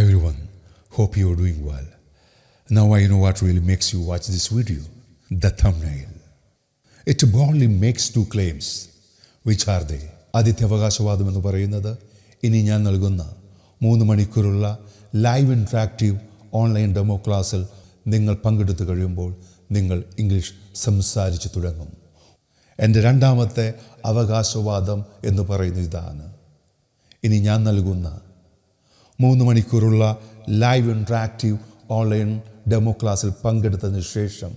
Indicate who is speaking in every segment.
Speaker 1: Hi everyone, hope you are doing well. Now I know what really makes you watch this video, the thumbnail. It boldly makes two claims. Which are they? ആദിത്യാവകാശവാദം എന്ന് പറയുന്നത് ഇനി ഞാൻ നൽകുന്ന 3 മണിക്കൂറുള്ള live interactive online demo ക്ലാസ്സിൽ നിങ്ങൾ പങ്കെടുത്തു കഴിയുമ്പോൾ നിങ്ങൾ ഇംഗ്ലീഷ് സംസാരിച്ചു തുടങ്ങും. എൻ്റെ രണ്ടാമത്തെ അവകാശവാദം എന്ന് പറയുന്നത് ഇതാണ്. ഇനി ഞാൻ നൽകുന്ന 3 മണിക്കൂറുള്ള ലൈവ് ഇൻട്രാക്റ്റീവ് ഓൺലൈൻ ഡെമോ ക്ലാസ്സിൽ പങ്കെടുത്തതിന് ശേഷം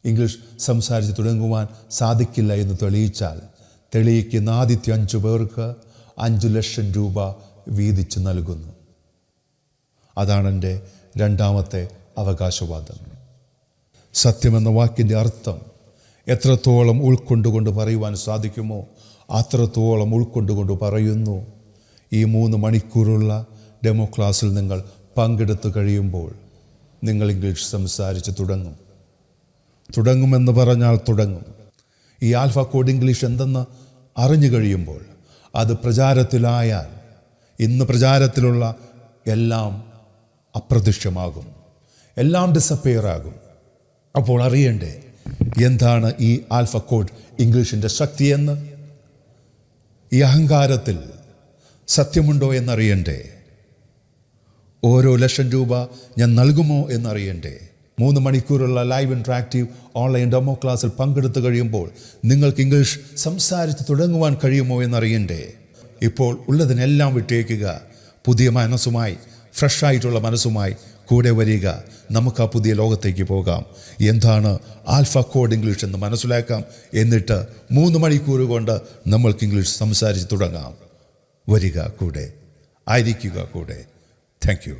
Speaker 1: ഇംഗ്ലീഷ് സംസാരിച്ച് തുടങ്ങുവാൻ സാധിക്കില്ല എന്ന് തെളിയിച്ചാൽ തെളിയിക്കുന്ന ആദ്യത്തെ 5 പേർക്ക് 5 ലക്ഷം രൂപ വീതിച്ച് നൽകുന്നു. അതാണ് എൻ്റെ രണ്ടാമത്തെ അവകാശവാദം. സത്യമെന്ന വാക്കിൻ്റെ അർത്ഥം എത്രത്തോളം ഉൾക്കൊണ്ടുകൊണ്ട് പറയുവാൻ സാധിക്കുമോ അത്രത്തോളം ഉൾക്കൊണ്ടുകൊണ്ട് പറയുന്നു. ഈ 3 മണിക്കൂറുള്ള ഡെമോ ക്ലാസ്സിൽ നിങ്ങൾ പങ്കെടുത്തു കഴിയുമ്പോൾ നിങ്ങൾ ഇംഗ്ലീഷ് സംസാരിച്ച് തുടങ്ങുമെന്ന് പറഞ്ഞാൽ തുടങ്ങും. ഈ ആൽഫ കോഡ് ഇംഗ്ലീഷ് എന്തെന്ന് അറിഞ്ഞു കഴിയുമ്പോൾ അത് പ്രചാരത്തിലായാൽ ഇന്ന് പ്രചാരത്തിലുള്ള എല്ലാം അപ്രത്യക്ഷമാകും, എല്ലാം ഡിസപ്പിയർ ആകും. അപ്പോൾ അറിയണ്ടേ എന്താണ് ഈ ആൽഫ കോഡ് ഇംഗ്ലീഷിൻ്റെ ശക്തിയെന്ന്? ഈ അഹങ്കാരത്തിൽ സത്യമുണ്ടോ എന്നറിയണ്ടേ? ഓരോ ലക്ഷം രൂപ ഞാൻ നൽകുമോ എന്നറിയണ്ടേ? 3 മണിക്കൂറുള്ള ലൈവ് ഇൻട്രാക്റ്റീവ് ഓൺലൈൻ ഡെമോ ക്ലാസ്സിൽ പങ്കെടുത്തു കഴിയുമ്പോൾ നിങ്ങൾക്ക് ഇംഗ്ലീഷ് സംസാരിച്ച് തുടങ്ങുവാൻ കഴിയുമോ എന്നറിയണ്ടേ? ഇപ്പോൾ ഉള്ളതിനെല്ലാം വിട്ടേക്കുക, പുതിയ മനസ്സുമായി, ഫ്രഷായിട്ടുള്ള മനസ്സുമായി കൂടെ വരിക. നമുക്ക് ആ പുതിയ ലോകത്തേക്ക് പോകാം. എന്താണ് ആൽഫ കോഡ് ഇംഗ്ലീഷ് എന്ന് മനസ്സിലാക്കാം. എന്നിട്ട് 3 മണിക്കൂർ കൊണ്ട് നമ്മൾക്ക് ഇംഗ്ലീഷ് സംസാരിച്ച് തുടങ്ങാം. വരിക കൂടെ, ആയിരിക്കുക കൂടെ. Thank you.